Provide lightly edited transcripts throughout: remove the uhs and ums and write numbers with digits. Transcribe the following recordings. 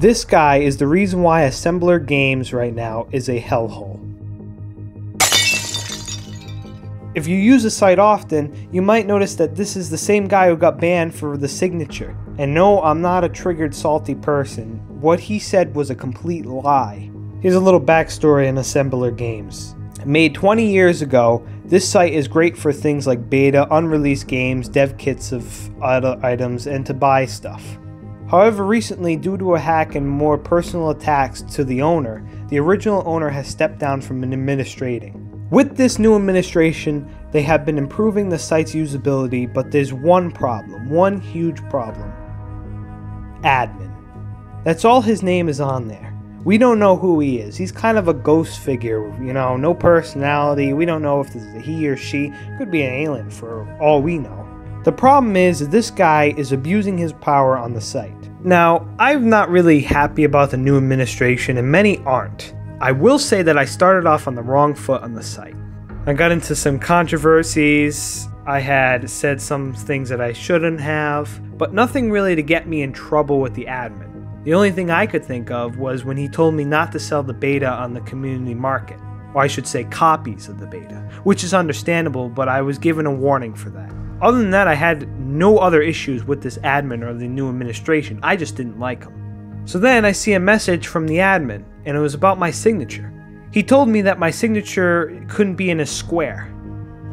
This guy is the reason why Assembler Games right now is a hellhole. If you use the site often, you might notice that this is the same guy who got banned for the signature. And no, I'm not a triggered, salty person. What he said was a complete lie. Here's a little backstory on Assembler Games. Made 20 years ago, this site is great for things like beta, unreleased games, dev kits of other items, and to buy stuff. However, recently, due to a hack and more personal attacks to the owner, the original owner has stepped down from administrating. With this new administration, they have been improving the site's usability, but there's one problem, one huge problem. Admin. That's all his name is on there. We don't know who he is. He's kind of a ghost figure, you know, no personality. We don't know if this is a he or she. Could be an alien for all we know. The problem is that this guy is abusing his power on the site. Now, I'm not really happy about the new administration, and many aren't. I will say that I started off on the wrong foot on the site. I got into some controversies, I had said some things that I shouldn't have, but nothing really to get me in trouble with the admin. The only thing I could think of was when he told me not to sell the beta on the community market, or I should say copies of the beta, which is understandable, but I was given a warning for that. Other than that, I had no other issues with this admin or the new administration. I just didn't like him. So then I see a message from the admin, and it was about my signature. He told me that my signature couldn't be in a square,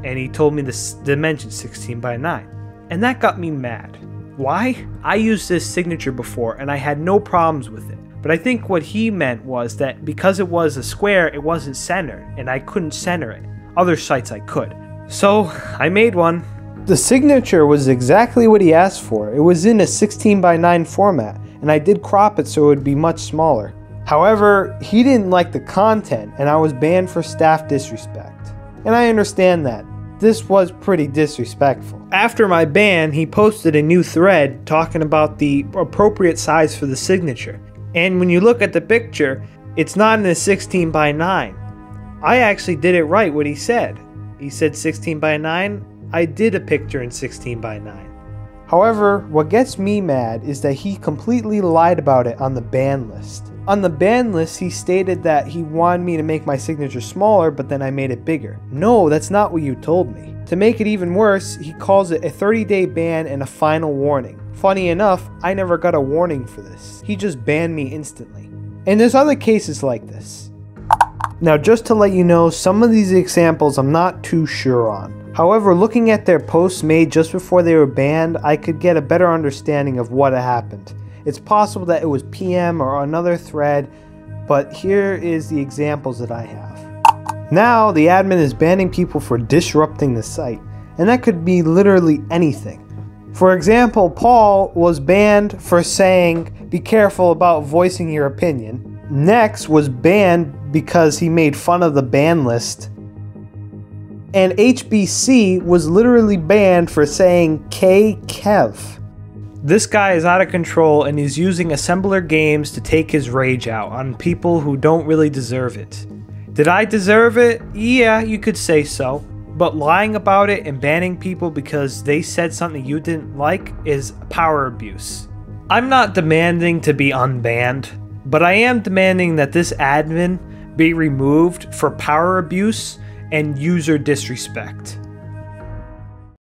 and he told me the dimension 16 by 9, and that got me mad. Why? I used this signature before, and I had no problems with it. But I think what he meant was that because it was a square, it wasn't centered, and I couldn't center it. Other sites I could. So I made one. The signature was exactly what he asked for. It was in a 16 by 9 format, and I did crop it so it would be much smaller. However, he didn't like the content, and I was banned for staff disrespect. And I understand that. This was pretty disrespectful. After my ban, he posted a new thread talking about the appropriate size for the signature. And when you look at the picture, it's not in a 16 by 9. I actually did it right what he said. He said 16 by 9. I did a picture in 16 by 9. However, what gets me mad is that he completely lied about it on the ban list. On the ban list, he stated that he wanted me to make my signature smaller, but then I made it bigger. No, that's not what you told me. To make it even worse, he calls it a 30-day ban and a final warning. Funny enough, I never got a warning for this. He just banned me instantly. And there's other cases like this. Now, just to let you know, some of these examples I'm not too sure on. However, looking at their posts made just before they were banned, I could get a better understanding of what had happened. It's possible that it was PM or another thread, but here is the examples that I have. Now, the admin is banning people for disrupting the site, and that could be literally anything. For example, Paul was banned for saying, "Be careful about voicing your opinion." Next was banned because he made fun of the ban list. And HBC was literally banned for saying Kev. This guy is out of control and he's using Assembler Games to take his rage out on people who don't really deserve it. Did I deserve it? Yeah, you could say so. But lying about it and banning people because they said something you didn't like is power abuse. I'm not demanding to be unbanned, but I am demanding that this admin be removed for power abuse and user disrespect.